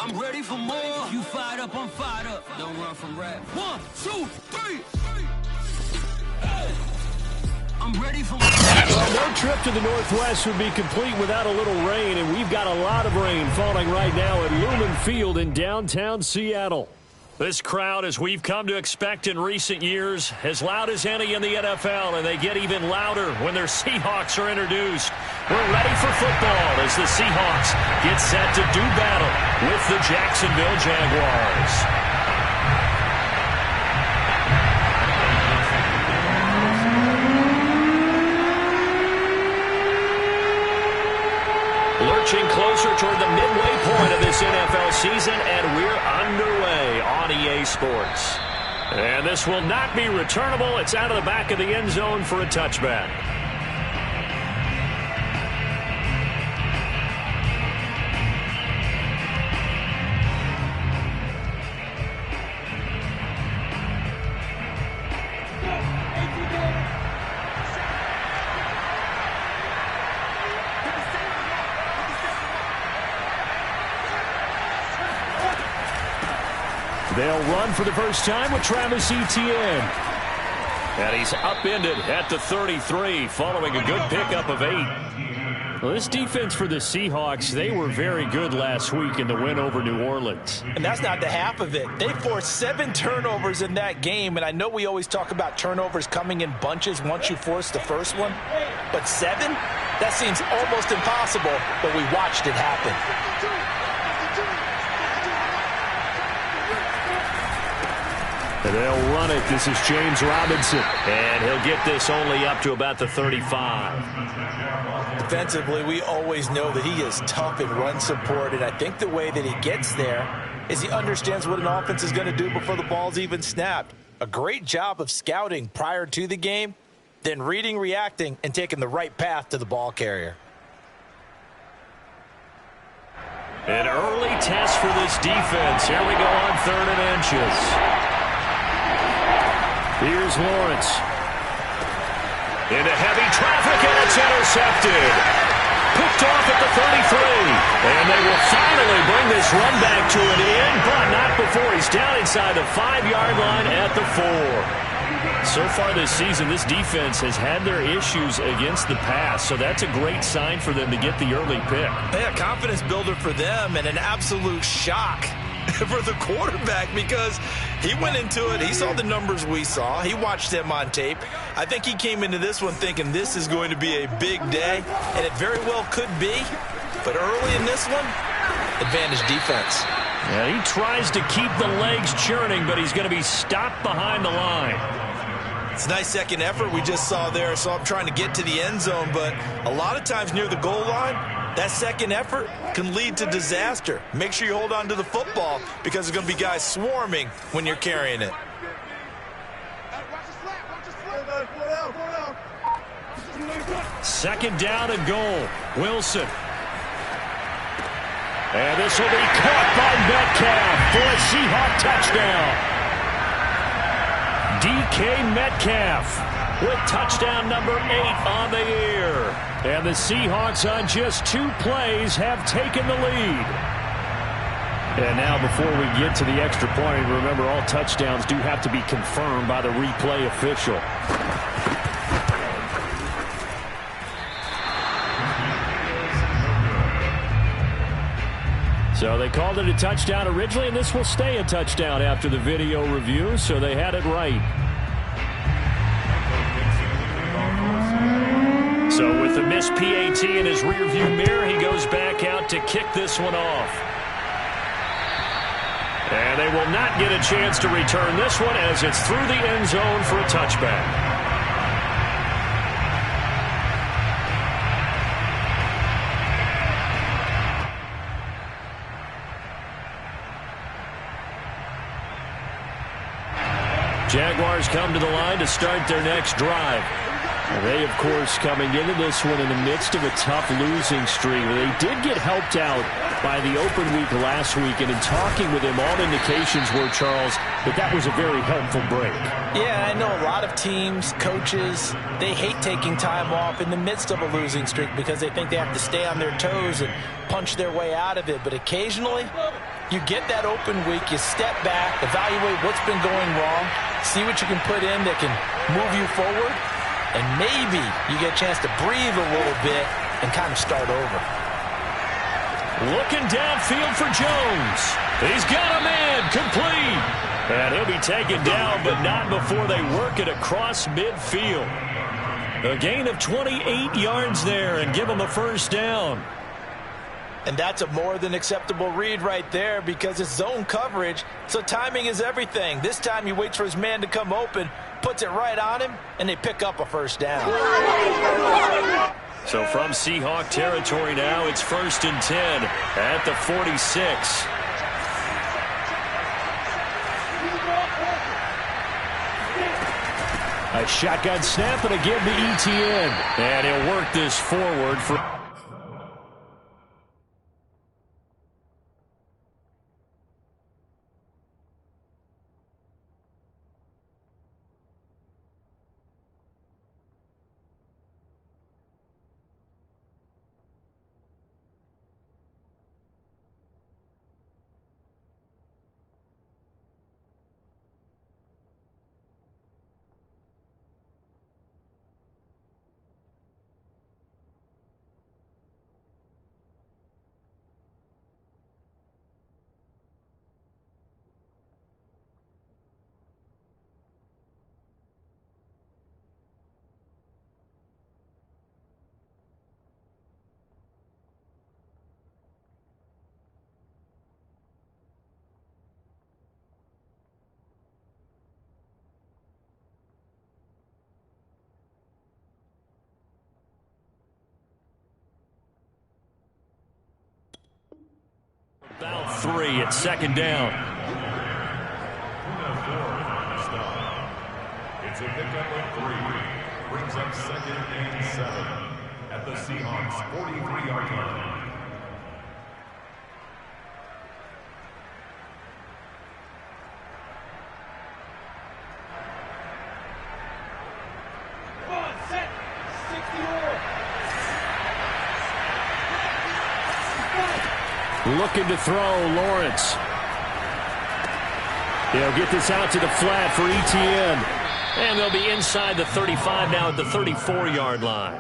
I'm ready for more. You fired up, I'm fired up. Don't run from rap. 1, 2, 3. Hey. I'm ready for more. Well, no trip to the Northwest would be complete without a little rain, and we've got a lot of rain falling right now at Lumen Field in downtown Seattle. This crowd, as we've come to expect in recent years, as loud as any in the NFL, and they get even louder when their Seahawks are introduced. We're ready for football as the Seahawks get set to do battle with the Jacksonville Jaguars. Lurching closer toward the midway point of this NFL season, and we're underway on EA Sports. And this will not be returnable. It's out of the back of the end zone for a touchback. They'll run for the first time with Travis Etienne. And he's upended at the 33 following a good pickup of 8. Well, this defense for the Seahawks, they were very good last week in the win over New Orleans. And that's not the half of it. They forced 7 turnovers in that game, and I know we always talk about turnovers coming in bunches once you force the first one, but 7? That seems almost impossible, but we watched it happen. And they'll run it. This is James Robinson. And he'll get this only up to about the 35. Defensively, we always know that he is tough in run support, and I think the way that he gets there is he understands what an offense is going to do before the ball's even snapped. A great job of scouting prior to the game, then reading, reacting, and taking the right path to the ball carrier. An early test for this defense. Here we go on 3rd and inches. Here's Lawrence. Into heavy traffic, and it's intercepted. Picked off at the 33. And they will finally bring this run back to an end, but not before he's down inside the 5-yard line at the 4. So far this season, this defense has had their issues against the pass, so that's a great sign for them to get the early pick. Yeah, confidence builder for them, and an absolute shock for the quarterback because he went into it. He saw the numbers we saw. He watched them on tape. I think he came into this one thinking this is going to be a big day, and it very well could be. But early in this one, advantage defense. Yeah, he tries to keep the legs churning, but he's going to be stopped behind the line. It's a nice second effort we just saw there. So I'm trying to get to the end zone, but a lot of times near the goal line, that second effort can lead to disaster. Make sure you hold on to the football because there's going to be guys swarming when you're carrying it. Second down and goal. Wilson. And this will be caught by Metcalf for a Seahawk touchdown. DK Metcalf with touchdown number 8 on the year. And the Seahawks on just 2 plays have taken the lead. And now before we get to the extra point, remember all touchdowns do have to be confirmed by the replay official. So they called it a touchdown originally, and this will stay a touchdown after the video review, so they had it right. So with the missed PAT in his rearview mirror, he goes back out to kick this one off. And they will not get a chance to return this one as it's through the end zone for a touchback. Jaguars come to the line to start their next drive. And they, of course, coming into this one in the midst of a tough losing streak. They did get helped out by the open week last week, and in talking with him, all indications were, Charles, that was a very helpful break. Yeah, I know a lot of teams, coaches, they hate taking time off in the midst of a losing streak because they think they have to stay on their toes and punch their way out of it. But occasionally, You get that open week, you step back, evaluate what's been going wrong, see what you can put in that can move you forward, and maybe you get a chance to breathe a little bit and kind of start over. Looking downfield for Jones. He's got a man complete. And he'll be taken down, but not before they work it across midfield. A gain of 28 yards there and give him a first down. And that's a more than acceptable read right there because it's zone coverage, so timing is everything. This time he waits for his man to come open, puts it right on him, and they pick up a first down. So from Seahawk territory now, it's 1st and 10 at the 46. A shotgun snap and a give to ETN. And he'll work this forward for... About 3 at 2nd down. It's a pickup of 3. Brings up 2nd and 7 at the Seahawks 43-yard line. Looking to throw, Lawrence. They'll get this out to the flat for ETN. And they'll be inside the 35 now at the 34-yard line.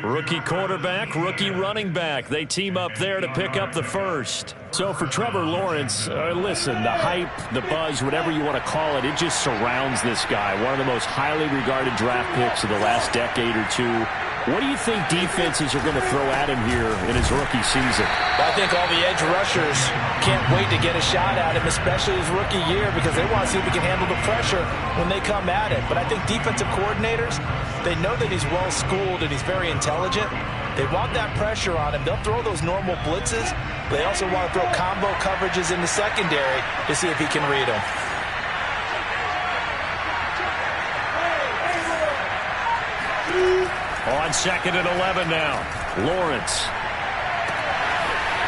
Rookie quarterback, rookie running back. They team up there to pick up the first. So for Trevor Lawrence, listen, the hype, the buzz, whatever you want to call it, it just surrounds this guy. One of the most highly regarded draft picks of the last decade or two. What do you think defenses are going to throw at him here in his rookie season? I think all the edge rushers can't wait to get a shot at him, especially his rookie year, because they want to see if he can handle the pressure when they come at it. But I think defensive coordinators, they know that he's well-schooled and he's very intelligent. They want that pressure on him. They'll throw those normal blitzes. They also want to throw combo coverages in the secondary to see if he can read them. On 2nd and 11 now. Lawrence.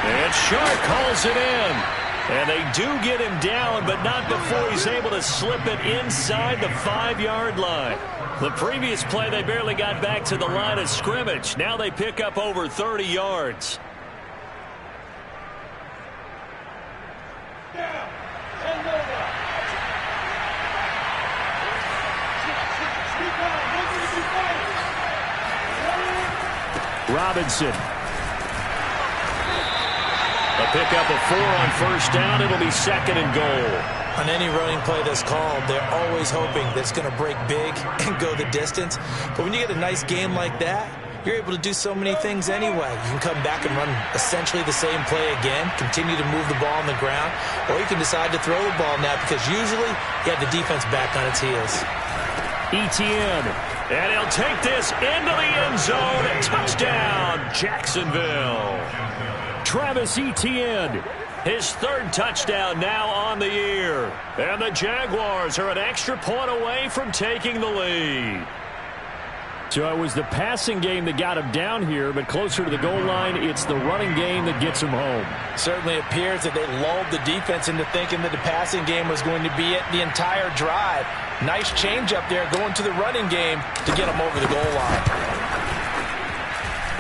And Sharp calls it in. And they do get him down, but not before he's able to slip it inside the 5-yard line. The previous play, they barely got back to the line of scrimmage. Now they pick up over 30 yards. Robinson. A pickup of 4 on 1st down. It'll be 2nd and goal. On any running play that's called, they're always hoping that it's going to break big and go the distance. But when you get a nice game like that, you're able to do so many things anyway. You can come back and run essentially the same play again, continue to move the ball on the ground, or you can decide to throw the ball now because usually you have the defense back on its heels. ETN. And he'll take this into the end zone. Touchdown, Jacksonville. Travis Etienne, his 3rd touchdown now on the year. And the Jaguars are an extra point away from taking the lead. So it was the passing game that got him down here, but closer to the goal line, it's the running game that gets him home. Certainly appears that they lulled the defense into thinking that the passing game was going to be it the entire drive. Nice change up there going to the running game to get him over the goal line.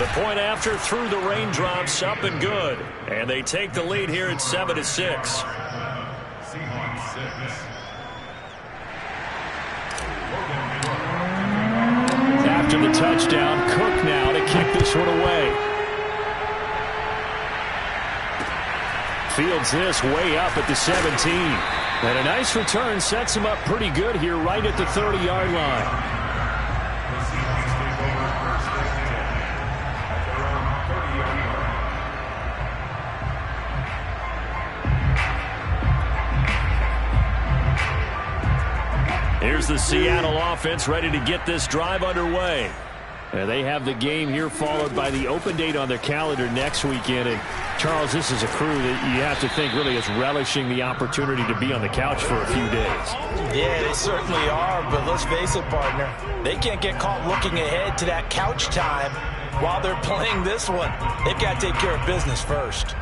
The point after through the raindrops, up and good. And they take the lead here at 7-6. Seahawks 6. After the touchdown, Cook now to kick this one away. Fields this way up at the 17. And a nice return sets him up pretty good here right at the 30-yard line. Here's the Seattle offense ready to get this drive underway. And they have the game here followed by the open date on their calendar next weekend. And Charles, this is a crew that you have to think really is relishing the opportunity to be on the couch for a few days. Yeah, they certainly are, but let's face it, partner. They can't get caught looking ahead to that couch time while they're playing this one. They've got to take care of business first.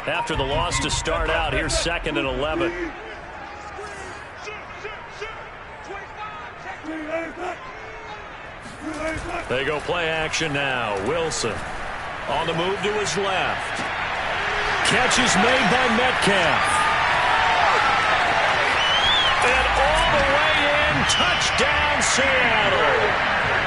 After the loss to start out, here's 2nd and 11. They go play action now. Wilson on the move to his left. Catch is made by Metcalf. And all the way in, touchdown Seattle.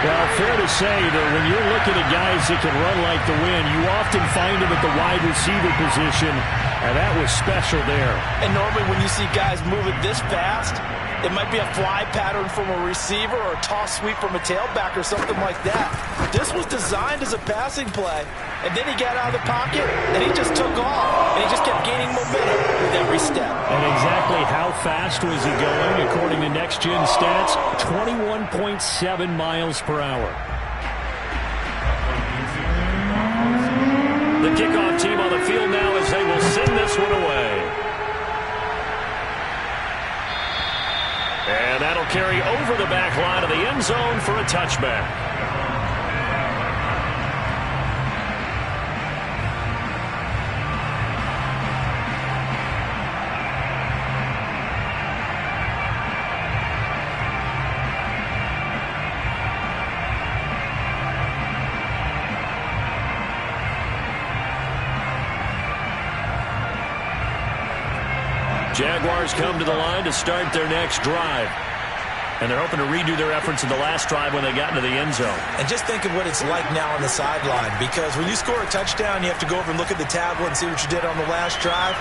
Well, fair to say that when you're looking at guys that can run like the wind, you often find them at the wide receiver position, and that was special there. And normally when you see guys moving this fast, it might be a fly pattern from a receiver or a toss sweep from a tailback or something like that. This was designed as a passing play, and then he got out of the pocket, and he just took off, and he just kept gaining momentum with every step. And exactly how fast was he going? According to Next Gen Stats, 21.7 miles per hour. The kickoff team on the field now as they will send this one away. And that'll carry over the back line of the end zone for a touchback. Jaguars come to the line to start their next drive. And they're hoping to redo their efforts in the last drive when they got into the end zone. And just think of what it's like now on the sideline, because when you score a touchdown, you have to go over and look at the tablet and see what you did on the last drive.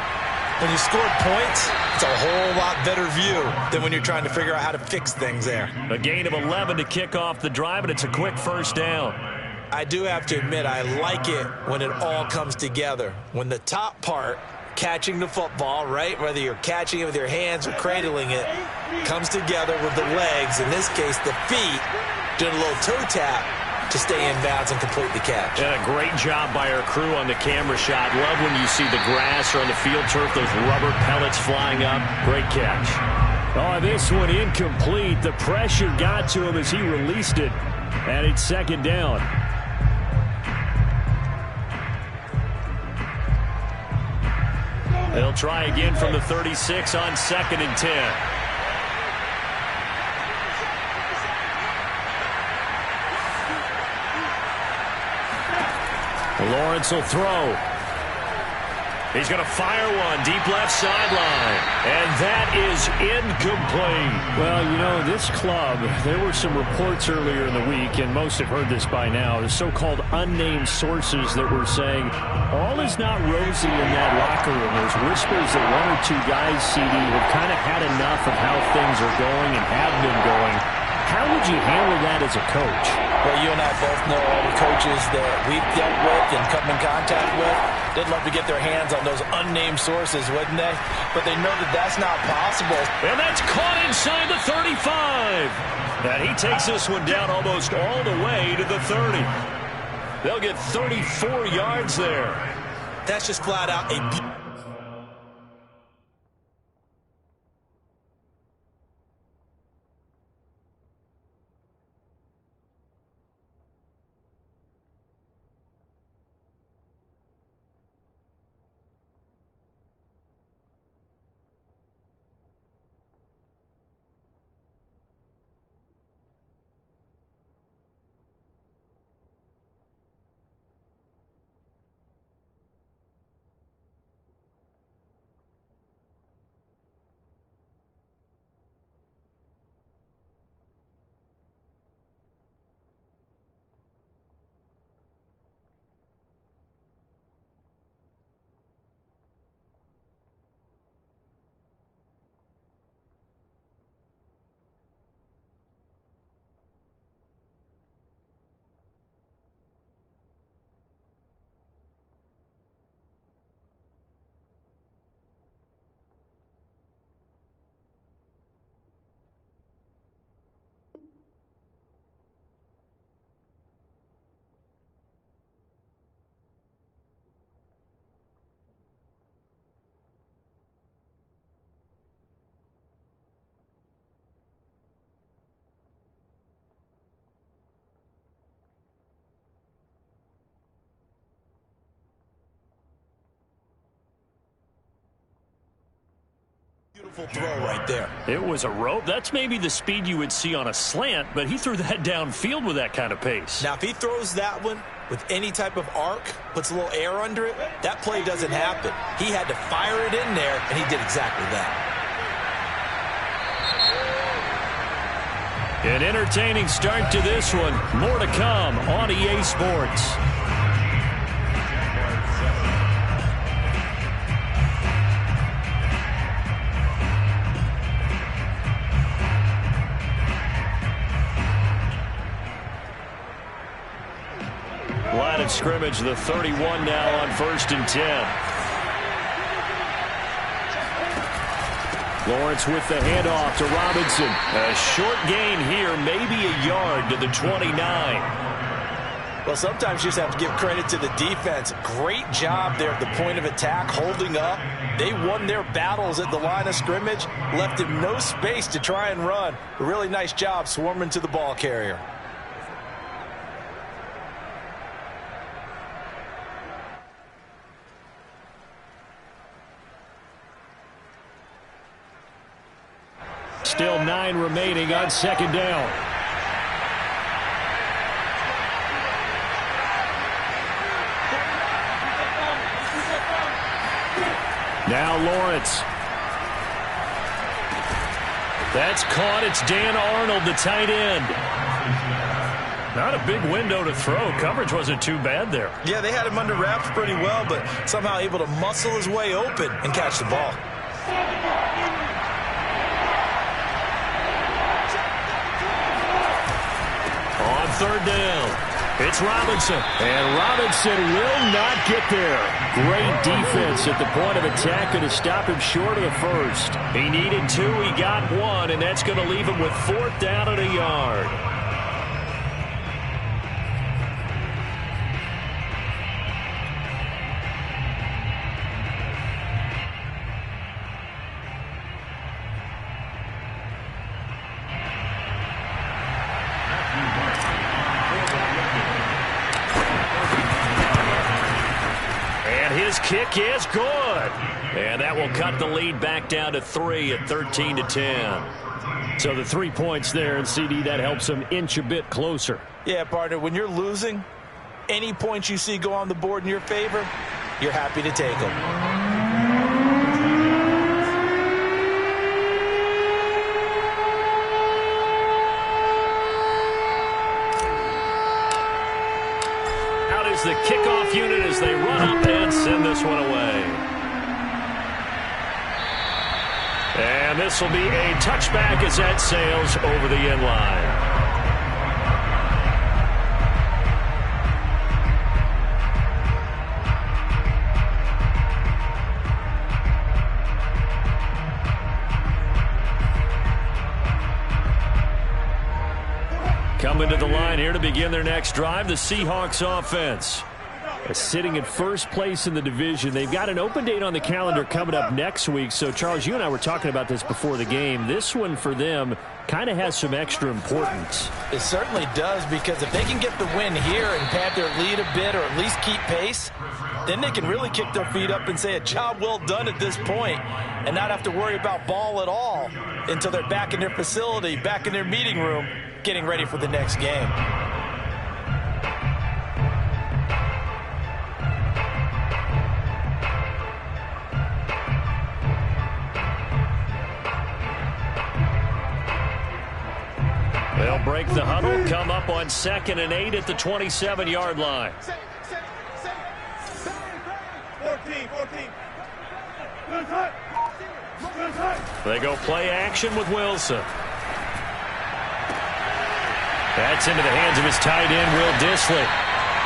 When you scored points, it's a whole lot better view than when you're trying to figure out how to fix things there. A gain of 11 to kick off the drive, and it's a quick first down. I do have to admit, I like it when it all comes together. When the top part, catching the football, right, whether you're catching it with your hands or cradling it, comes together with the legs, in this case the feet, doing a little toe tap to stay in bounds and complete the catch. And a great job by our crew on the camera shot. Love when you see the grass or on the field turf, those rubber pellets flying up. Great catch. Oh, this one incomplete. The pressure got to him as he released it, and it's 2nd down. They'll try again from the 36 on 2nd and 10. Lawrence will throw. He's going to fire one deep left sideline. And that is incomplete. Well, you know, this club, there were some reports earlier in the week, and most have heard this by now, the so-called unnamed sources that were saying all is not rosy in that locker room. There's whispers that one or two guys, CD, have kind of had enough of how things are going and have been going. How would you handle that as a coach? Well, you and I both know all the coaches that we've dealt with and come in contact with. They'd love to get their hands on those unnamed sources, wouldn't they? But they know that that's not possible. And that's caught inside the 35. And he takes this one down almost all the way to the 30. They'll get 34 yards there. That's just flat out a beautiful throw right there. It was a rope. That's maybe the speed you would see on a slant, but he threw that downfield with that kind of pace. Now, if he throws that one with any type of arc, puts a little air under it, that play doesn't happen. He had to fire it in there, and he did exactly that. An entertaining start to this one. More to come on EA Sports. Line of scrimmage, the 31 now on 1st and 10. Lawrence with the handoff to Robinson. A short gain here, maybe a yard to the 29. Well, sometimes you just have to give credit to the defense. Great job there at the point of attack, holding up. They won their battles at the line of scrimmage, left him no space to try and run. A really nice job swarming to the ball carrier. Still 9 remaining on 2nd down. Now Lawrence. That's caught. It's Dan Arnold, the tight end. Not a big window to throw. Coverage wasn't too bad there. Yeah, they had him under wraps pretty well, but somehow able to muscle his way open and catch the ball. On 3rd down, it's Robinson. And Robinson will not get there. Great defense at the point of attack to stop him short of the first. He needed 2, he got 1, and that's going to leave him with 4th down and a yard. His kick is good. And that will cut the lead back down to 3 at 13-10. So the 3 points there, and CD, that helps him inch a bit closer. Yeah, partner, when you're losing, any points you see go on the board in your favor, you're happy to take them. The kickoff unit as they run up and send this one away. And this will be a touchback as that sails over the end line. Coming to the line here to begin their next drive, the Seahawks offense. Sitting in first place in the division. They've got an open date on the calendar coming up next week. So, Charles, you and I were talking about this before the game. This one for them kind of has some extra importance. It certainly does, because if they can get the win here and pad their lead a bit or at least keep pace, then they can really kick their feet up and say a job well done at this point and not have to worry about ball at all until they're back in their facility, back in their meeting room, getting ready for the next game. They'll break the huddle, come up on 2nd and 8 at the 27-yard line. 14. They go play action with Wilson. That's into the hands of his tight end, Will Dissly.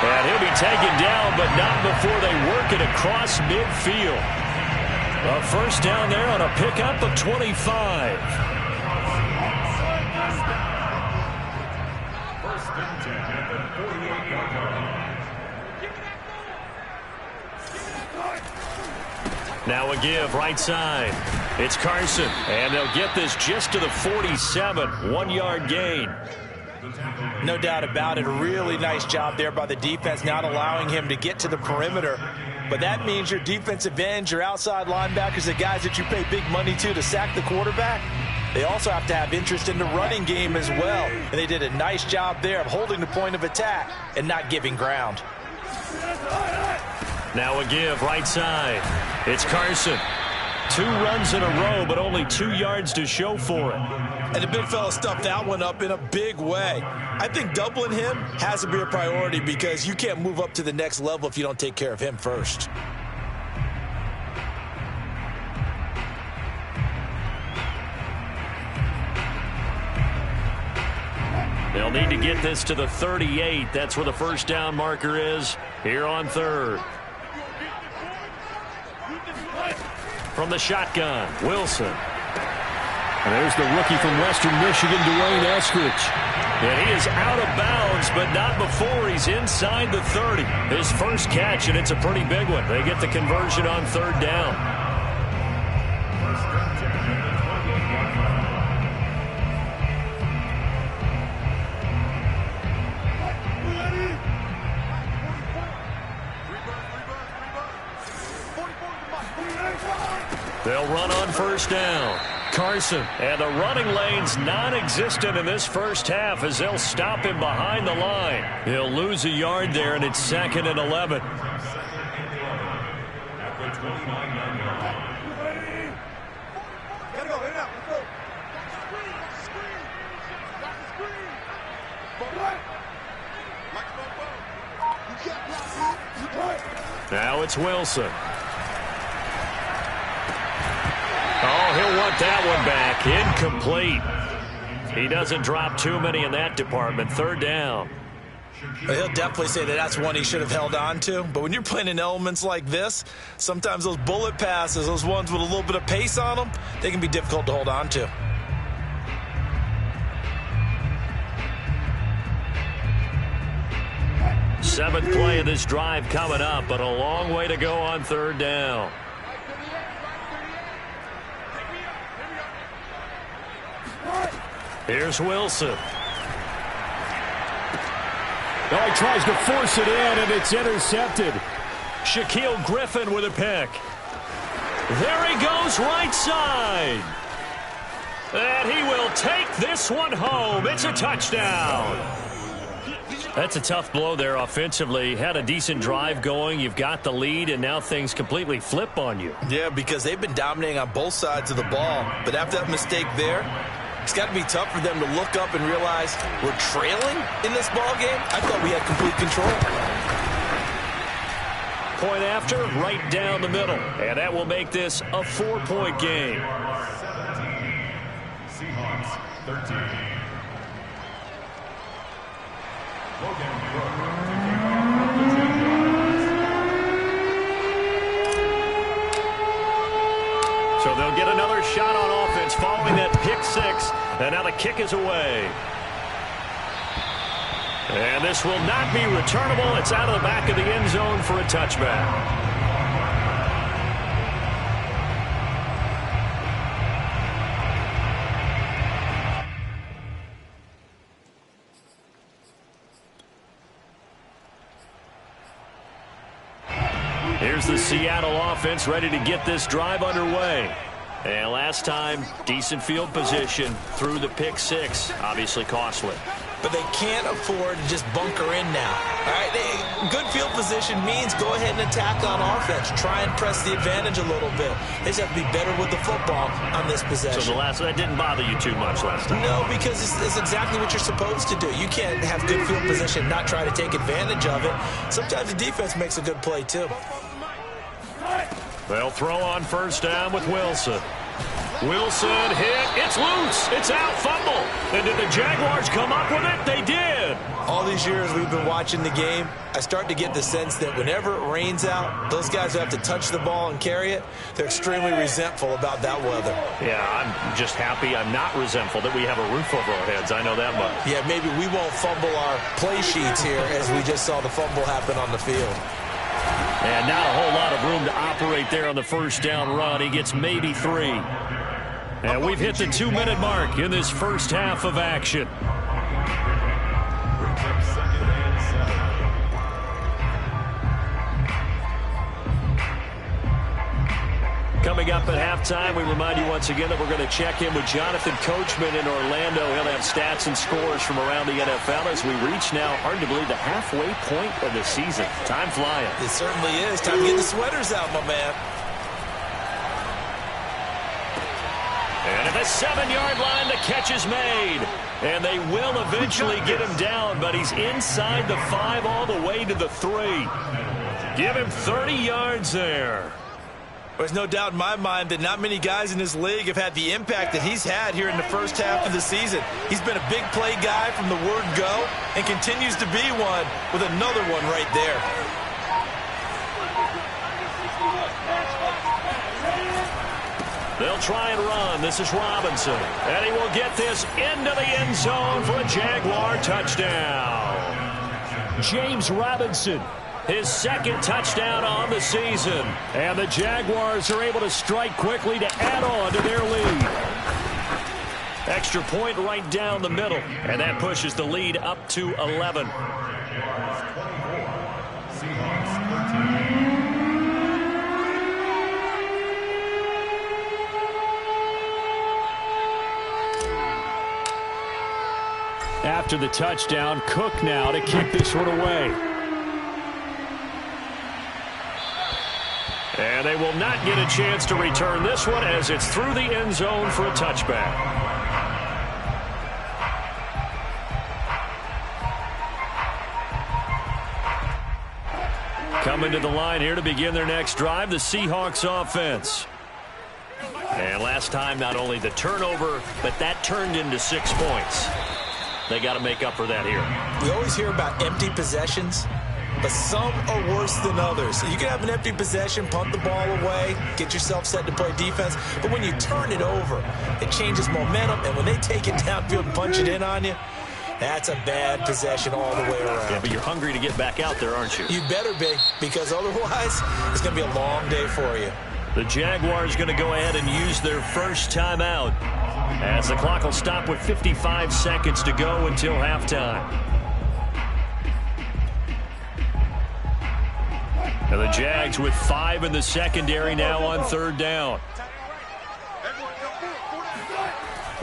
And he'll be taken down, but not before they work it across midfield. A first down there on a pickup of 25. First and 10 at the 48-yard line. Now a give right side. It's Carson, and they'll get this just to the 47. 1-yard gain. No doubt about it. A really nice job there by the defense, not allowing him to get to the perimeter but that means your defensive ends, your outside linebackers, the guys that you pay big money to sack the quarterback, they also have to have interest in the running game as well. And they did a nice job there of holding the point of attack and not giving ground. Now a give right side. It's Carson. 2 runs in a row, but only 2 yards to show for it. And the big fella stuffed that one up in a big way. I think doubling him has to be a priority because you can't move up to the next level if you don't take care of him first. They'll need to get this to the 38. That's where the first down marker is here on 3rd. From the shotgun, Wilson. And there's the rookie from Western Michigan, Dwayne Eskridge. And he is out of bounds, but not before he's inside the 30. His first catch, and it's a pretty big one. They get the conversion on 3rd down. They'll run on first down. Carson, and the running lane's non-existent in this first half as they'll stop him behind the line. He'll lose a yard there, and it's 2nd and 11. Now it's Wilson. Oh, he'll want that one back. Incomplete. He doesn't drop too many in that department. 3rd down. He'll definitely say that that's one he should have held on to. But when you're playing in elements like this, sometimes those bullet passes, those ones with a little bit of pace on them, they can be difficult to hold on to. Seventh play of this drive coming up, but a long way to go on 3rd down. Here's Wilson. Oh, he tries to force it in, and it's intercepted. Shaquille Griffin with a pick. There he goes right side. And he will take this one home. It's a touchdown. That's a tough blow there offensively. Had a decent drive going. You've got the lead, and now things completely flip on you. Yeah, because they've been dominating on both sides of the ball. But after that mistake there, it's got to be tough for them to look up and realize we're trailing in this ball game. I thought we had complete control. Point after, right down the middle. And that will make this a 4-point game. 17. Seahawks 13. So they'll get another shot on offense following that pick 6. And now the kick is away. And this will not be returnable. It's out of the back of the end zone for a touchback. Here's the Seattle offense ready to get this drive underway. And last time, decent field position through the pick 6. Obviously costly. But they can't afford to just bunker in now. All right, good field position means go ahead and attack on offense. Try and press the advantage a little bit. They just have to be better with the football on this possession. So that didn't bother you too much last time? No, because it's exactly what you're supposed to do. You can't have good field position and not try to take advantage of it. Sometimes the defense makes a good play, too. They'll throw on first down with Wilson. Wilson hit. It's loose. It's out. Fumble. And did the Jaguars come up with it? They did. All these years we've been watching the game, I start to get the sense that whenever it rains out, those guys who have to touch the ball and carry it, they're extremely resentful about that weather. Yeah, I'm just happy I'm not resentful that we have a roof over our heads. I know that much. Yeah, maybe we won't fumble our play sheets here as we just saw the fumble happen on the field. And not a whole lot of room to operate there on the first down run. He gets maybe 3. And we've hit the 2-minute mark in this first half of action. Coming up at halftime, we remind you once again that we're going to check in with Jonathan Coachman in Orlando. He'll have stats and scores from around the NFL as we reach now, hard to believe, the halfway point of the season. Time flying. It certainly is. Time to get the sweaters out, my man. And at the 7-yard line, the catch is made. And they will eventually get him down, but he's inside the 5 all the way to the 3. Give him 30 yards there. There's no doubt in my mind that not many guys in this league have had the impact that he's had here in the first half of the season. He's been a big play guy from the word go and continues to be one with another one right there. They'll try and run. This is Robinson. And he will get this into the end zone for a Jaguar touchdown. James Robinson, his second touchdown on the season. And the Jaguars are able to strike quickly to add on to their lead. Extra point right down the middle. And that pushes the lead up to 11. After the touchdown, Cook now to kick this one away. And they will not get a chance to return this one as it's through the end zone for a touchback. Coming to the line here to begin their next drive, the Seahawks offense. And last time, not only the turnover, but that turned into 6 points. They got to make up for that here. We always hear about empty possessions, but some are worse than others. So you can have an empty possession, punt the ball away, get yourself set to play defense. But when you turn it over, it changes momentum. And when they take it downfield and punch it in on you, that's a bad possession all the way around. Yeah, but you're hungry to get back out there, aren't you? You better be, because otherwise it's going to be a long day for you. The Jaguars going to go ahead and use their first timeout, as the clock will stop with 55 seconds to go until halftime. And the Jags with 5 in the secondary now on 3rd down.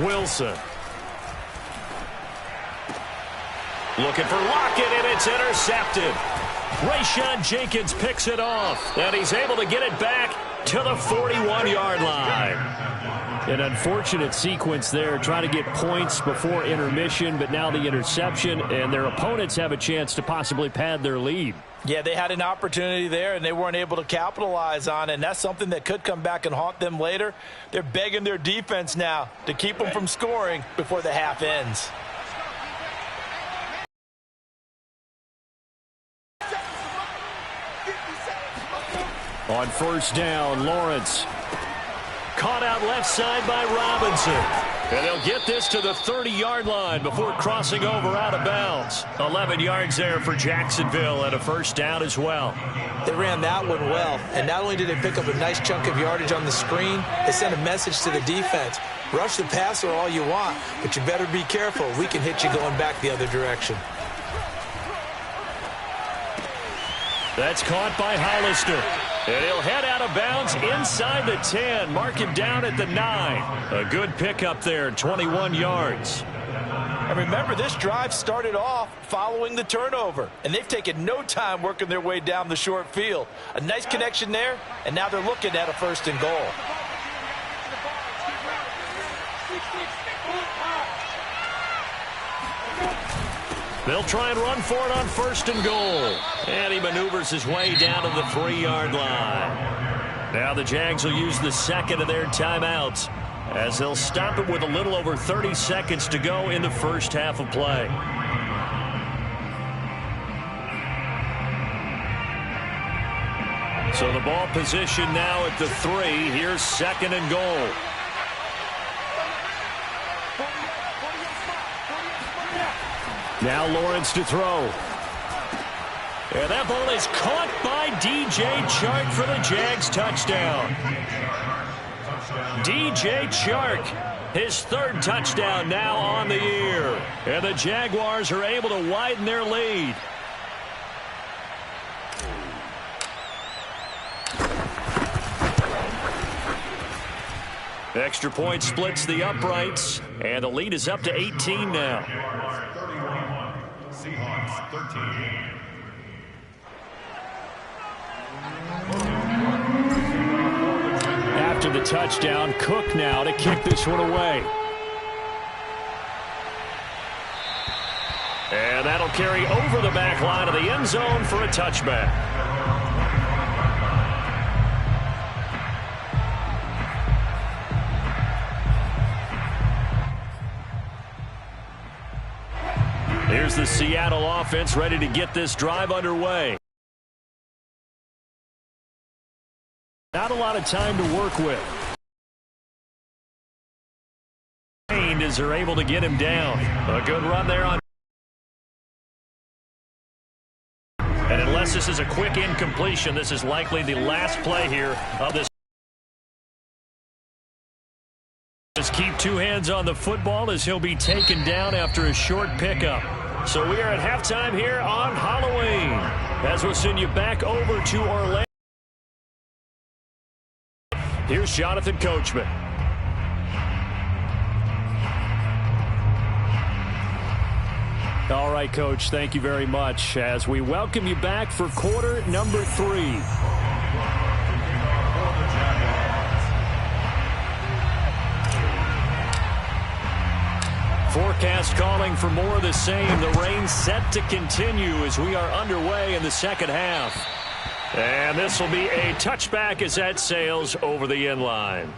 Wilson. Looking for Lockett, and it's intercepted. Rayshon Jenkins picks it off, and he's able to get it back to the 41-yard line. An unfortunate sequence there, trying to get points before intermission, but now the interception, and their opponents have a chance to possibly pad their lead. Yeah, they had an opportunity there, and they weren't able to capitalize on it, and that's something that could come back and haunt them later. They're begging their defense now to keep them from scoring before the half ends. On 1st down, Lawrence. Caught out left side by Robinson. And they'll get this to the 30-yard line before crossing over out of bounds. 11 yards there for Jacksonville and a 1st down as well. They ran that one well. And not only did they pick up a nice chunk of yardage on the screen, they sent a message to the defense. Rush the passer all you want, but you better be careful. We can hit you going back the other direction. That's caught by Hollister. And he'll head out of bounds inside the 10. Mark him down at the 9. A good pickup there, 21 yards. And remember, this drive started off following the turnover. And they've taken no time working their way down the short field. A nice connection there, and now they're looking at a 1st and goal. They'll try and run for it on 1st and goal. And he maneuvers his way down to the 3-yard line. Now the Jags will use the 2nd of their timeouts, as they'll stop it with a little over 30 seconds to go in the first half of play. So the ball position now at the 3. Here's 2nd and goal. Now Lawrence to throw. And that ball is caught by DJ Chark for the Jags touchdown. DJ Chark, his 3rd touchdown now on the year. And the Jaguars are able to widen their lead. Extra point splits the uprights, and the lead is up to 18 now. Seahawks 13. After the touchdown, Cook now to kick this one away. And that'll carry over the back line of the end zone for a touchback. Here's the Seattle offense ready to get this drive underway. Not a lot of time to work with. As they're able to get him down. A good run there on. And unless this is a quick incompletion, this is likely the last play here of this. Just keep two hands on the football as he'll be taken down after a short pickup. So we are at halftime here on Halloween, as we'll send you back over to Orlando. Here's Jonathan Coachman. All right, Coach, thank you very much as we welcome you back for quarter number 3. Forecast calling for more of the same. The rain set to continue as we are underway in the second half. And this will be a touchback as that sails over the end line.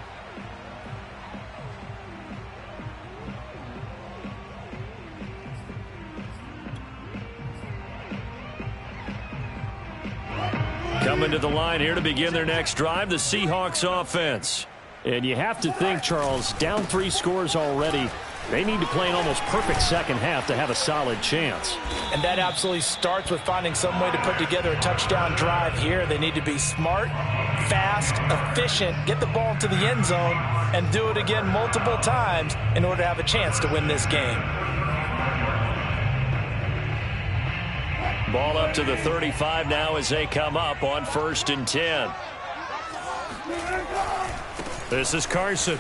Coming to the line here to begin their next drive, the Seahawks offense. And you have to think, Charles, down 3 scores already. They need to play an almost perfect second half to have a solid chance. And that absolutely starts with finding some way to put together a touchdown drive here. They need to be smart, fast, efficient, get the ball into the end zone, and do it again multiple times in order to have a chance to win this game. Ball up to the 35 now as they come up on 1st and 10. This is Carson.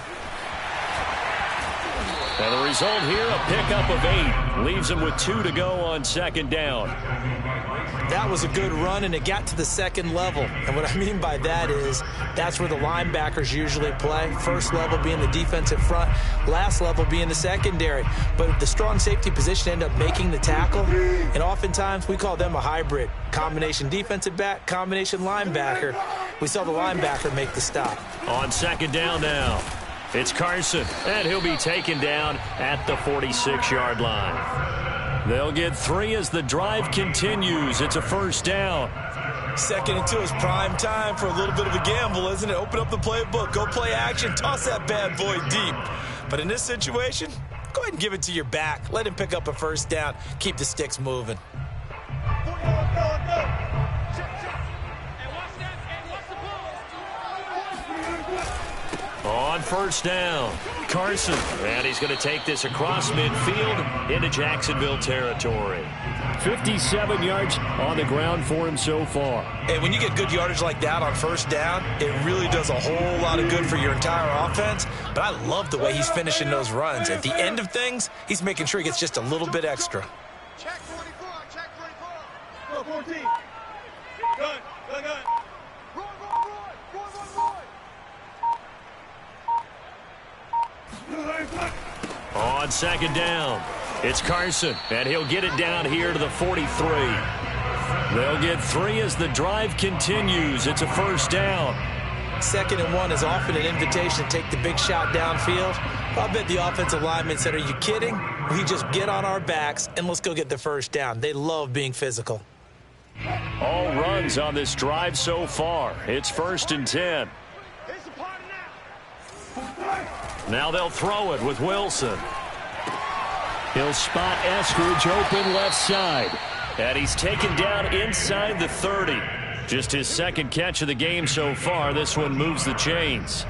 And the result here, a pickup of 8. Leaves him with 2 to go on 2nd down. That was a good run, and it got to the second level. And what I mean by that is that's where the linebackers usually play. First level being the defensive front, last level being the secondary. But the strong safety position ended up making the tackle, and oftentimes we call them a hybrid. Combination defensive back, combination linebacker. We saw the linebacker make the stop. On 2nd down now. It's Carson, and he'll be taken down at the 46-yard line. They'll get 3 as the drive continues. It's a 1st down. 2nd and 2 is prime time for a little bit of a gamble, isn't it? Open up the playbook, go play action, toss that bad boy deep. But in this situation, go ahead and give it to your back. Let him pick up a 1st down. Keep the sticks moving. On 1st down, Carson, and he's going to take this across midfield into Jacksonville territory. 57 yards on the ground for him so far. And when you get good yardage like that on 1st down, it really does a whole lot of good for your entire offense. But I love the way he's finishing those runs. At the end of things, he's making sure he gets just a little bit extra. Check 24, check 24. Go 14. Gun. On 2nd down, it's Carson, and he'll get it down here to the 43. They'll get 3 as the drive continues. It's a 1st down. 2nd and 1 is often an invitation to take the big shot downfield. I bet the offensive lineman said, are you kidding? We just get on our backs and let's go get the 1st down. They love being physical. All runs on this drive so far. It's 1st and 10. Now they'll throw it with Wilson. He'll spot Eskridge open left side. And he's taken down inside the 30. Just his 2nd catch of the game so far. This one moves the chains.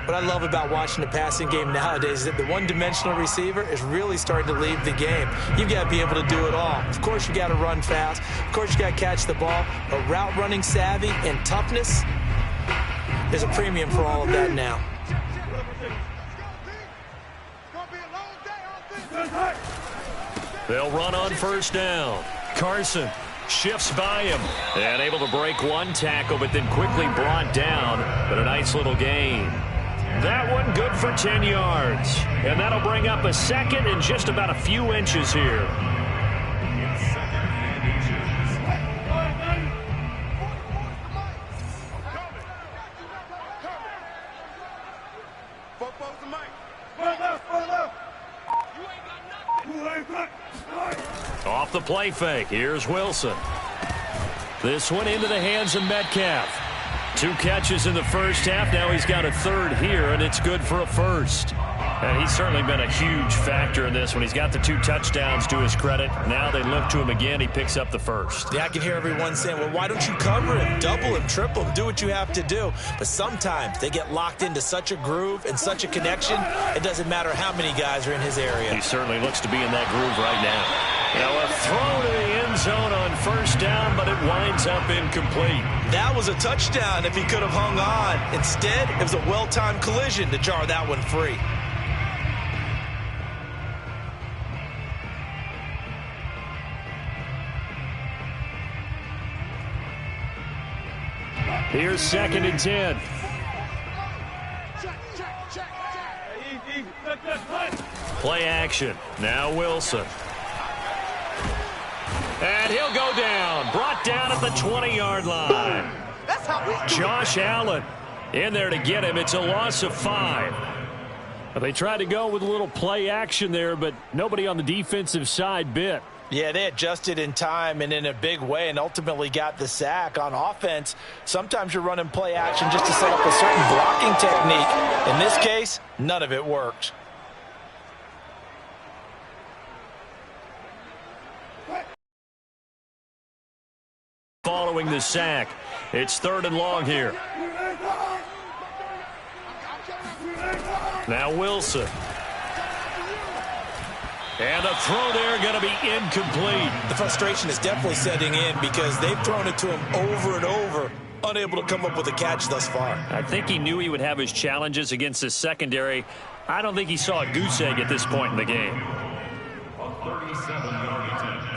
What I love about watching the passing game nowadays is that the one-dimensional receiver is really starting to leave the game. You've got to be able to do it all. Of course, you got to run fast. Of course, you got to catch the ball. But route running savvy and toughness, there's a premium for all of that now. They'll run on first down. Carson shifts by him and able to break one tackle, but then quickly brought down. But a nice little gain. That one good for 10 yards. And that'll bring up a second and just about a few inches here. Off the play fake. Here's Wilson. This one into the hands of Metcalf. 2 catches in the first half. Now he's got a third here, and it's good for a first. And he's certainly been a huge factor in this one. He's got the 2 touchdowns to his credit. Now they look to him again. He picks up the first. Yeah, I can hear everyone saying, well, why don't you cover him, double him, triple him, do what you have to do. But sometimes they get locked into such a groove and such a connection, it doesn't matter how many guys are in his area. He certainly looks to be in that groove right now. Now a throw to the end zone on first down, but it winds up incomplete. That was a touchdown if he could have hung on. Instead, it was a well-timed collision to jar that one free. Here's 2nd and 10. Play action. Now Wilson. And he'll go down. Brought down at the 20-yard line. Josh Allen in there to get him. It's a loss of 5. They tried to go with a little play action there, but nobody on the defensive side bit. Yeah, they adjusted in time and in a big way and ultimately got the sack. On offense, sometimes you're running play action just to set up a certain blocking technique. In this case, none of it worked. Following the sack, it's 3rd and long here. Now Wilson. And a throw there going to be incomplete. The frustration is definitely setting in because they've thrown it to him over and over, unable to come up with a catch thus far. I think he knew he would have his challenges against his secondary. I don't think he saw a goose egg at this point in the game. A 37-yard attempt.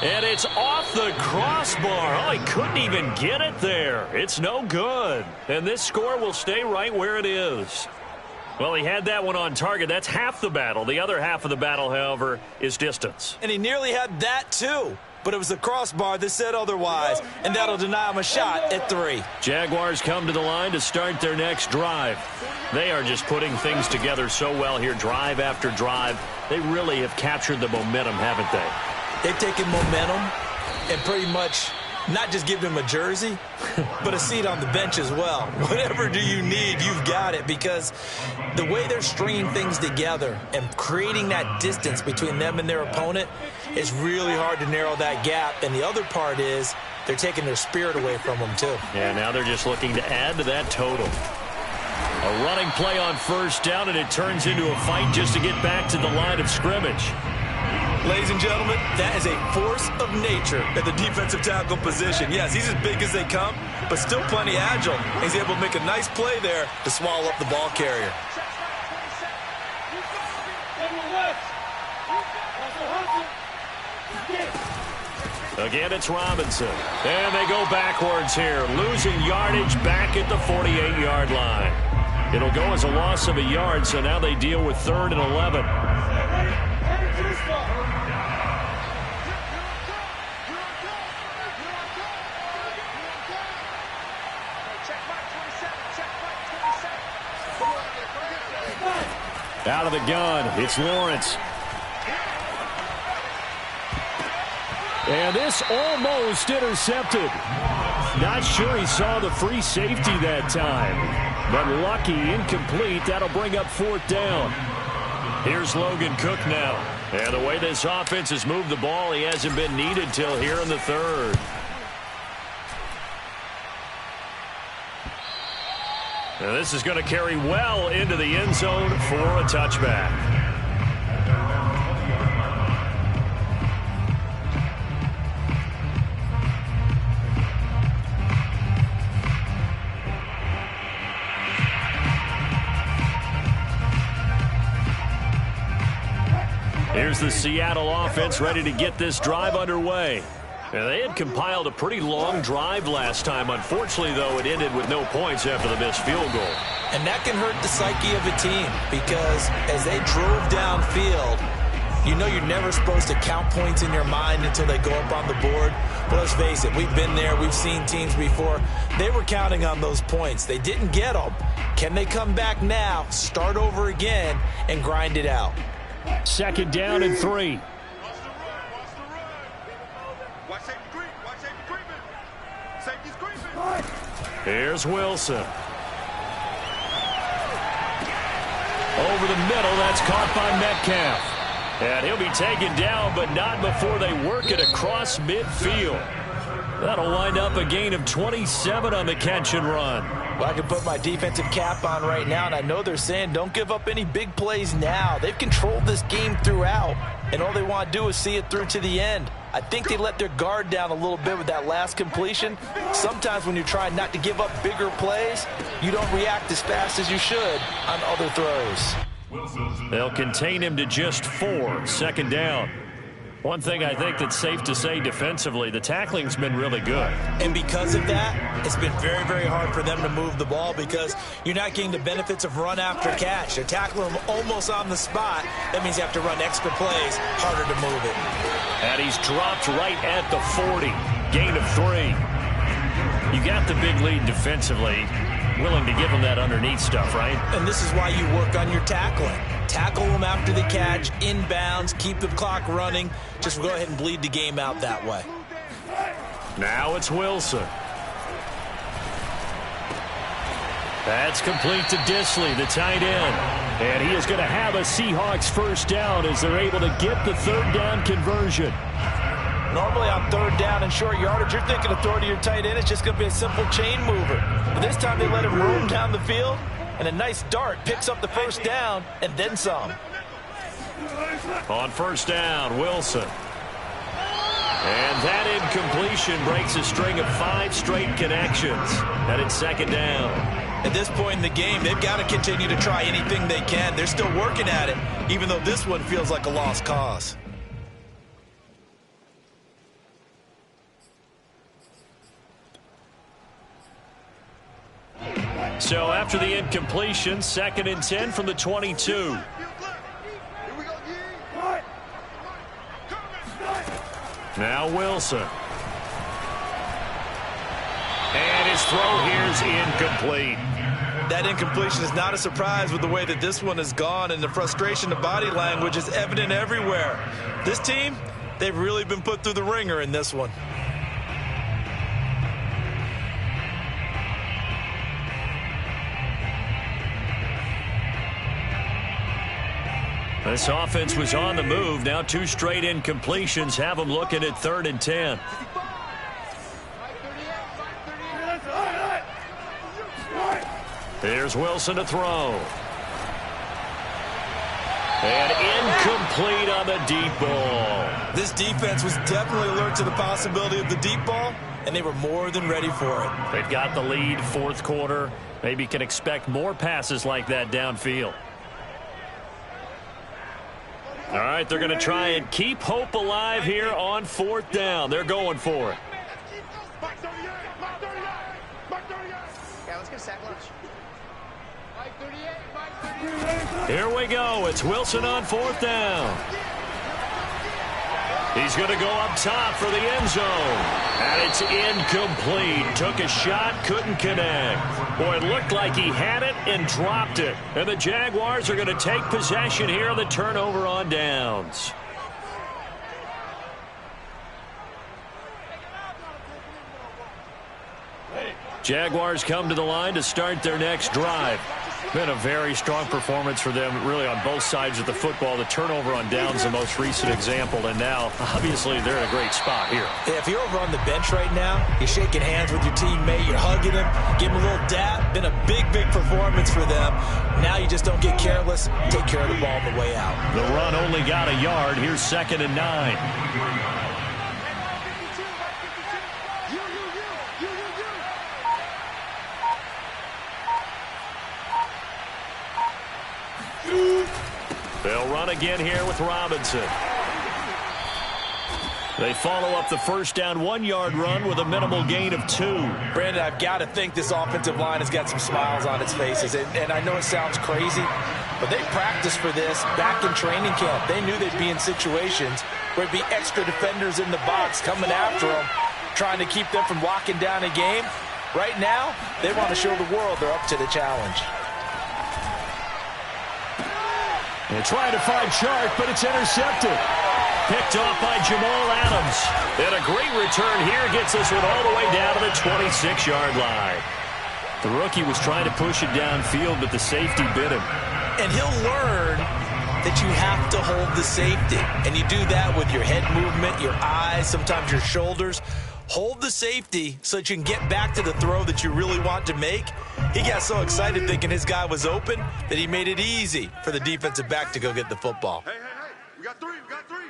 And it's off the crossbar. Oh, he couldn't even get it there. It's no good. And this score will stay right where it is. Well, he had that one on target. That's half the battle. The other half of the battle, however, is distance. And he nearly had that, too. But it was the crossbar that said otherwise, and that'll deny him a shot at 3. Jaguars come to the line to start their next drive. They are just putting things together so well here, drive after drive. They really have captured the momentum, haven't they? They've taken momentum and pretty much not just given him a jersey, but a seat on the bench as well. Whatever do you need, you've got it, because the way they're stringing things together and creating that distance between them and their opponent is really hard to narrow that gap. And the other part is they're taking their spirit away from them, too. Yeah, now they're just looking to add to that total. A running play on first down, and it turns into a fight just to get back to the line of scrimmage. Ladies and gentlemen, that is a force of nature at the defensive tackle position. Yes, he's as big as they come, but still plenty agile. He's able to make a nice play there to swallow up the ball carrier. Again, it's Robinson. And they go backwards here, losing yardage back at the 48-yard line. It'll go as a loss of a yard, so now they deal with 3rd and 11. Out of the gun, it's Lawrence. And this almost intercepted. Not sure he saw the free safety that time. But lucky, incomplete. That'll bring up 4th down. Here's Logan Cook now. And the way this offense has moved the ball, he hasn't been needed till here in the 3rd. And this is going to carry well into the end zone for a touchback. here's the Seattle offense ready to get this drive underway. And they had compiled a pretty long drive last time. Unfortunately, though, it ended with no points after the missed field goal. And that can hurt the psyche of a team because as they drove downfield, you know you're never supposed to count points in your mind until they go up on the board. But let's face it, we've been there. We've seen teams before. They were counting on those points. They didn't get them. Can they come back now, start over again, and grind it out? 2nd down and 3. Here's Wilson. Over the middle, that's caught by Metcalf. And he'll be taken down, but not before they work it across midfield. That'll wind up a gain of 27 on the catch and run. Well, I can put my defensive cap on right now, and I know they're saying don't give up any big plays now. They've controlled this game throughout, and all they want to do is see it through to the end. I think they let their guard down a little bit with that last completion. Sometimes when you're trying not to give up bigger plays, you don't react as fast as you should on other throws. They'll contain him to just 4. 2nd down. One thing I think that's safe to say defensively, the tackling's been really good. And because of that, it's been very, very hard for them to move the ball because you're not getting the benefits of run after catch. They're tackling them almost on the spot. That means you have to run extra plays, harder to move it. And he's dropped right at the 40. Gain of 3. You got the big lead defensively. Willing to give him that underneath stuff, right? And this is why you work on your tackling. Tackle them after the catch, inbounds, keep the clock running. Just go ahead and bleed the game out that way. Now it's Wilson. That's complete to Disley, the tight end. And he is going to have a Seahawks 1st down as they're able to get the 3rd down conversion. Normally on 3rd down and short yardage, you're thinking of throw to your tight end. It's just going to be a simple chain mover. But this time they let him roam down the field, and a nice dart picks up the 1st down and then some. On 1st down, Wilson. And that incompletion breaks a string of 5 straight connections. And it's 2nd down. At this point in the game, they've got to continue to try anything they can. They're still working at it, even though this one feels like a lost cause. So after the incompletion, 2nd and 10 from the 22. Now Wilson. And his throw here is incomplete. That incompletion is not a surprise with the way that this one has gone, and the frustration, the body language is evident everywhere. This team, they've really been put through the ringer in this one. This offense was on the move. Now 2 straight incompletions have them looking at 3rd and 10. Here's Wilson to throw. And incomplete on the deep ball. This defense was definitely alert to the possibility of the deep ball, and they were more than ready for it. They've got the lead, 4th quarter. Maybe can expect more passes like that downfield. All right, they're going to try and keep hope alive here on 4th down. They're going for it. Here we go. It's Wilson on 4th down. He's going to go up top for the end zone. And it's incomplete. Took a shot, couldn't connect. Boy, it looked like he had it and dropped it. And the Jaguars are going to take possession here on the turnover on downs. Jaguars come to the line to start their next drive. Been a very strong performance for them, really, on both sides of the football. The turnover on downs, the most recent example, and now, obviously, they're in a great spot here. Yeah, if you're over on the bench right now, you're shaking hands with your teammate, you're hugging him, give him a little dap. Been a big, big performance for them. Now you just don't get careless. Take care of the ball on the way out. The run only got a yard. Here's 2nd and 9. They'll They'll run again here with Robinson. They follow up the first down 1-yard run with a minimal gain of 2. Brandon, I've got to think this offensive line has got some smiles on its faces. And I know it sounds crazy, but they practiced for this back in training camp. They knew they'd be in situations where there'd be extra defenders in the box coming after them, trying to keep them from locking down a game. Right now, they want to show the world they're up to the challenge. They're trying to find Chark, but it's intercepted. Picked off by Jamal Adams. And a great return here gets this one all the way down to the 26-yard line. The rookie was trying to push it downfield, but the safety bit him. And he'll learn that you have to hold the safety. And you do that with your head movement, your eyes, sometimes your shoulders. Hold the safety so that you can get back to the throw that you really want to make. He got so excited thinking his guy was open that he made it easy for the defensive back to go get the football. Hey, we got three.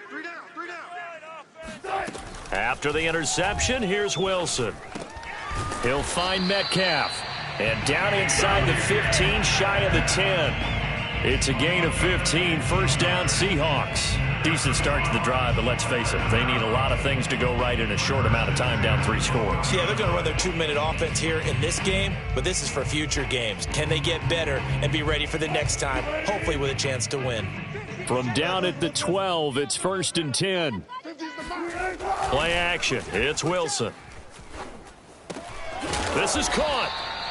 Three down. After the interception, here's Wilson. He'll find Metcalf. And down inside the 15, shy of the 10. It's a gain of 15, first down Seahawks. Decent start to the drive, but let's face it, they need a lot of things to go right in a short amount of time, down 3 scores. Yeah, they're going to run their 2-minute offense here in this game, but this is for future games. Can they get better and be ready for the next time, hopefully with a chance to win? From down at the 12, it's first and 10. Play action. It's Wilson. This is caught.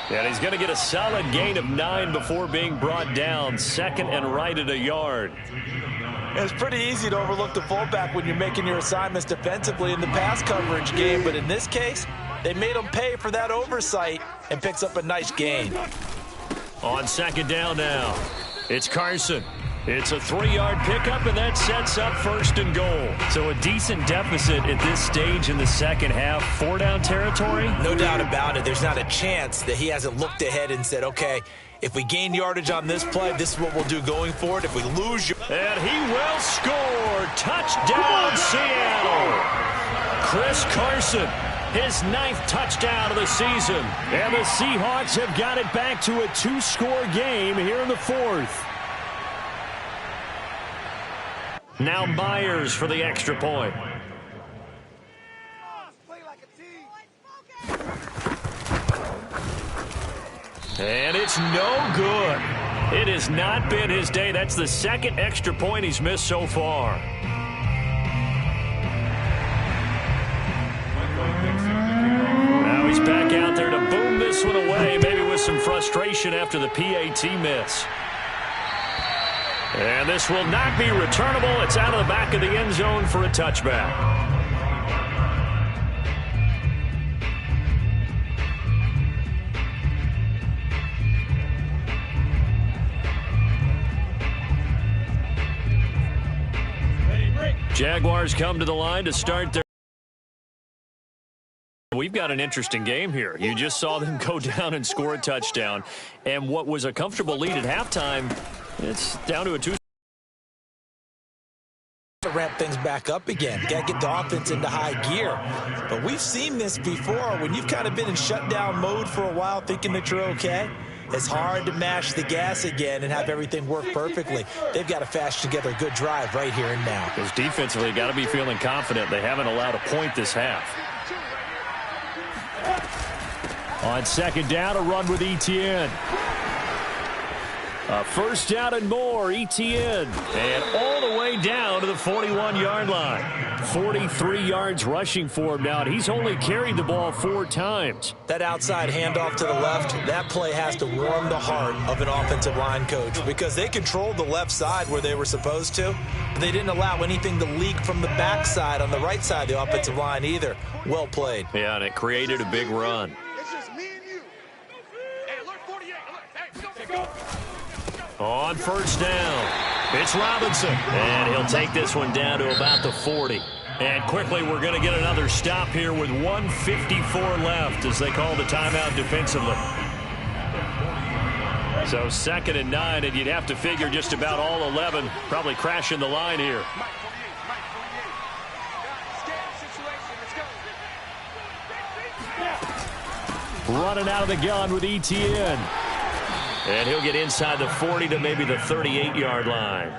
And he's going to get a solid gain of 9 before being brought down. Second and right at a yard. It's pretty easy to overlook the fullback when you're making your assignments defensively in the pass coverage game, but in this case, they made him pay for that oversight and picks up a nice gain. On second down now, it's Carson. It's a 3-yard pickup, and that sets up first and goal. So a decent deficit at this stage in the second half. 4-down territory? No doubt about it. There's not a chance that he hasn't looked ahead and said, okay, if we gain yardage on this play, this is what we'll do going forward. If we lose... And he will score. Touchdown, Seattle. Chris Carson, his 9th touchdown of the season. And the Seahawks have got it back to a 2-score game here in the 4th. Now Myers for the extra point. And it's no good. It has not been his day. That's the 2nd extra point he's missed so far. Now he's back out there to boom this one away, maybe with some frustration after the PAT miss. And this will not be returnable. It's out of the back of the end zone for a touchback. Jaguars come to the line to start their... We've got an interesting game here. You just saw them go down and score a touchdown. And what was a comfortable lead at halftime, it's down to a 2. To ramp things back up again. Got to get the offense into high gear. But we've seen this before. When you've kind of been in shutdown mode for a while thinking that you're okay, it's hard to mash the gas again and have everything work perfectly. They've got to fashion together a good drive right here and now. Because defensively, got to be feeling confident. They haven't allowed a point this half. On second down, a run with Etienne. A first down and more, Etienne. And all the way down to the 41-yard line. 43 yards rushing for him now, and he's only carried the ball 4 times. That outside handoff to the left, that play has to warm the heart of an offensive line coach because they controlled the left side where they were supposed to, but they didn't allow anything to leak from the backside on the right side of the offensive line either. Well played. Yeah, and it created a big run. It's just me and you. Hey, alert 48. Alert. Hey, go. On first down, it's Robinson. And he'll take this one down to about the 40. And quickly, we're going to get another stop here with 1:54 left as they call the timeout defensively. So 2nd and 9, and you'd have to figure just about all 11 probably crashing the line here. Running out of the gun with Etienne. And he'll get inside the 40 to maybe the 38-yard line.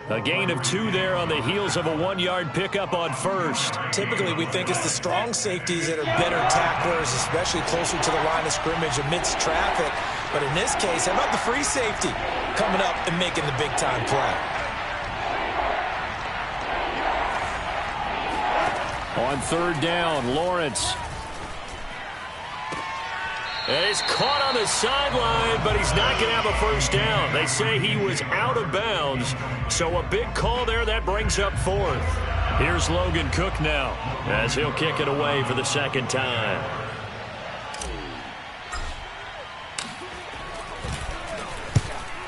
A gain of 2 there on the heels of a 1-yard pickup on first. Typically, we think it's the strong safeties that are better tacklers, especially closer to the line of scrimmage amidst traffic. But in this case, how about the free safety coming up and making the big-time play? On 3rd down, Lawrence. And he's caught on the sideline, but he's not going to have a first down. They say he was out of bounds, so a big call there. That brings up 4th. Here's Logan Cook now, as he'll kick it away for the 2nd time.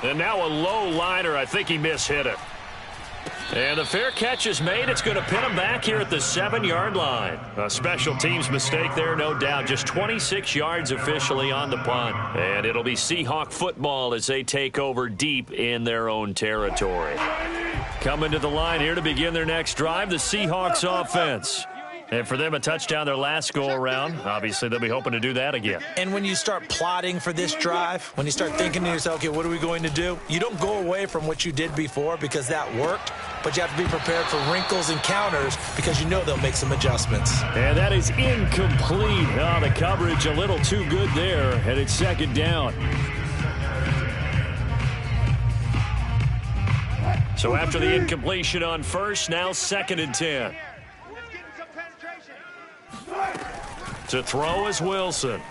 And now a low liner. I think he mishit it. And the fair catch is made. It's going to pin him back here at the 7-yard line. A special teams mistake there, no doubt. Just 26 yards officially on the punt. And it'll be Seahawk football as they take over deep in their own territory. Coming to the line here to begin their next drive, the Seahawks offense. And for them, a touchdown their last go-around. Obviously, they'll be hoping to do that again. And when you start plotting for this drive, when you start thinking to yourself, okay, what are we going to do? You don't go away from what you did before because that worked, but you have to be prepared for wrinkles and counters because you know they'll make some adjustments. And that is incomplete. Oh, the coverage a little too good there, and it's 2nd down. So after the incompletion on first, now 2nd and 10. To throw is Wilson.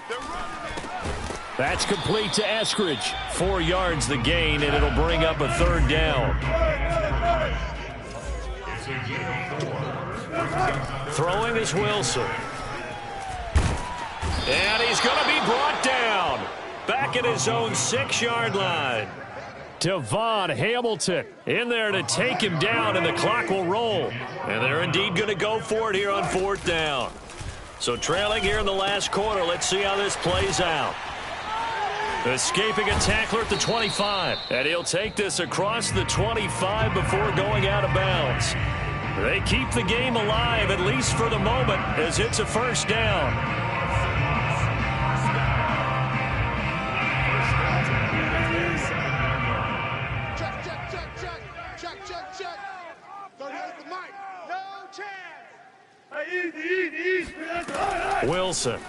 That's complete to Eskridge. 4 yards the gain, and it'll bring up a 3rd down. Throwing is Wilson. And he's going to be brought down. Back at his own 6-yard line. Devon Hamilton in there to take him down, and the clock will roll. And they're indeed going to go for it here on 4th down. So trailing here in the last quarter. Let's see how this plays out. Escaping a tackler at the 25. And he'll take this across the 25 before going out of bounds. They keep the game alive, at least for the moment, as it's a 1st down. Check. 38 the mic. No chance. Wilson.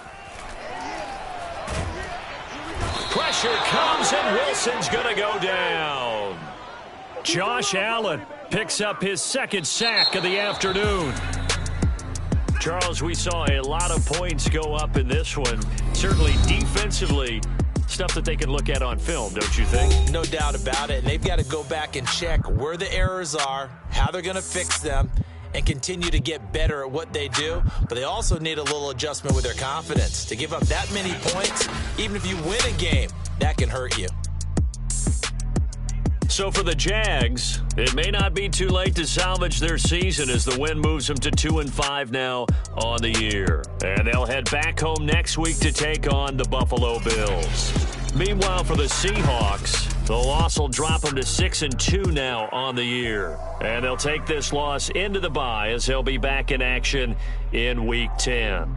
Pressure comes, and Wilson's going to go down. Josh Allen picks up his 2nd sack of the afternoon. Charles, we saw a lot of points go up in this one. Certainly defensively, stuff that they can look at on film, don't you think? No doubt about it. And they've got to go back and check where the errors are, how they're going to fix them, and continue to get better at what they do. But they also need a little adjustment with their confidence. To give up that many points, even if you win a game, that can hurt you. So for the Jags, it may not be too late to salvage their season as the win moves them to 2-5 now on the year. And they'll head back home next week to take on the Buffalo Bills. Meanwhile, for the Seahawks, the loss will drop them to 6-2 now on the year. And they'll take this loss into the bye as they'll be back in action in Week 10.